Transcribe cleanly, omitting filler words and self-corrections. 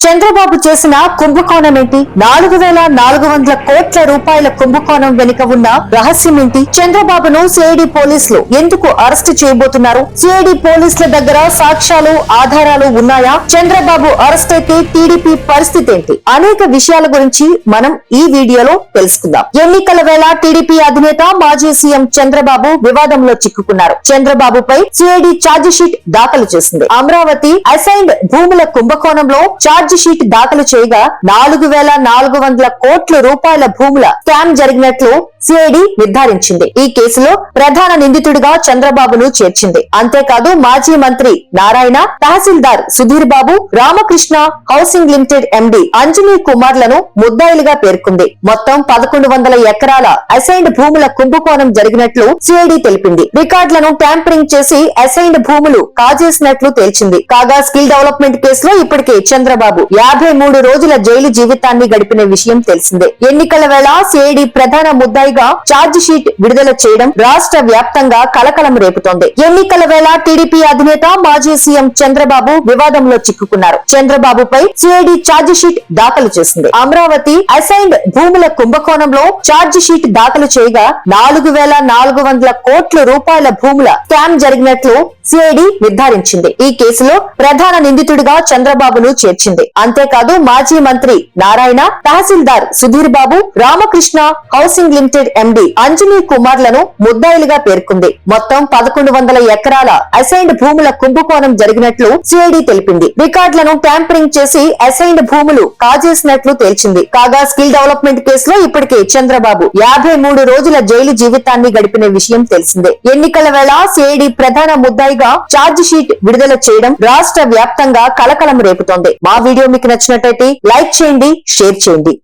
చంద్రబాబు చేసిన కుంభకోణం ఏంటి? 4,400 కోట్ల రూపాయల కుంభకోణం వెనుక ఉన్న రహస్యం ఏంటి? చంద్రబాబును సిఐడి పోలీసులు ఎందుకు అరెస్టు చేయబోతున్నారు? సిఐడి పోలీసుల దగ్గర సాక్ష్యాలు, ఆధారాలు ఉన్నాయా? చంద్రబాబు అరెస్ట్ అయితే టీడీపీ పరిస్థితి ఏంటి? అనేక విషయాల గురించి మనం ఈ వీడియోలో తెలుసుకుందాం. ఎన్నికల వేళ టీడీపీ అధినేత మాజీ సీఎం చంద్రబాబు వివాదంలో చిక్కుకున్నారు. చంద్రబాబుపై సిఐడి ఛార్జ్ షీట్ దాఖలు చేసింది. అమరావతి అసైన్డ్ భూముల కుంభకోణంలో ఛార్జ్ షీట్ దాఖలు చేయగా 4,400 కోట్ల రూపాయల భూముల స్కామ్ జరిగినట్లు సిఐడి నిర్ధారించింది. ఈ కేసులో ప్రధాన నిందితుడిగా చంద్రబాబును చేర్చింది. అంతేకాదు మాజీ మంత్రి నారాయణ, తహసీల్దార్ Sudheer Babu, Ramakrishna housing limited MD Anjani కుమార్లను ముద్దాయిలుగా పేర్కొంది. మొత్తం 1100 ఎకరాల అసైన్డ్ భూముల కుంభకోణం జరిగినట్లు సిఐడి తెలిపింది. రికార్డులను ట్యాంపరింగ్ చేసి అసైన్డ్ భూములు కాజేసినట్లు తేల్చింది. కాగా స్కిల్ డెవలప్మెంట్ కేసులో ఇప్పటికే చంద్రబాబు 53 రోజుల జైలు జీవితాన్ని గడిపిన విషయం తెలిసిందే. ఎన్నికల వేళ సిఐడి ప్రధాన ముద్దాయిగా ఛార్జ్ షీట్ విడుదల చేయడం రాష్ట్ర వ్యాప్తంగా కలకలం రేపుతోంది. ఎన్నికల వేళ టీడీపీ అధినేత మాజీ సీఎం చంద్రబాబు వివాదంలో చిక్కుకున్నారు. చంద్రబాబుపై సిఐడి ఛార్జ్ షీట్ దాఖలు చేసింది. అమరావతి అసైన్డ్ భూముల కుంభకోణంలో ఛార్జ్ షీట్ దాఖలు చేయగా 4,400 కోట్ల రూపాయల భూముల స్కామ్ జరిగినట్లు సిఐడి నిర్ధారించింది. ఈ కేసులో ప్రధాన నిందితుడిగా చంద్రబాబును చేర్చింది. అంతేకాదు మాజీ మంత్రి నారాయణ, తహసీల్దార్ Sudheer Babu, Ramakrishna housing limited MD Anjani కుమార్లను ముద్దాయిలుగా పేర్కొంది. మొత్తం 1100 ఎకరాల అసైన్డ్ భూముల కుంభకోణం జరిగినట్లు సిఐడి తెలిపింది. రికార్డులను ట్యాంపరింగ్ చేసి అసైన్డ్ భూములు కాజేసినట్లు తేల్చింది. కాగా స్కిల్ డెవలప్మెంట్ కేసులో ఇప్పటికే చంద్రబాబు 53 రోజుల జైలు జీవితాన్ని గడిపిన విషయం తెలిసిందే. ఎన్నికల వేళ సిఐడి ప్రధాన ముద్దాయిగా ఛార్జ్ షీట్ విడుదల చేయడం రాష్ట్ర వ్యాప్తంగా కలకలం రేపుతోంది. మా వీడియో మీకు నచ్చినట్లయితే లైక్ చేయండి, షేర్ చేయండి.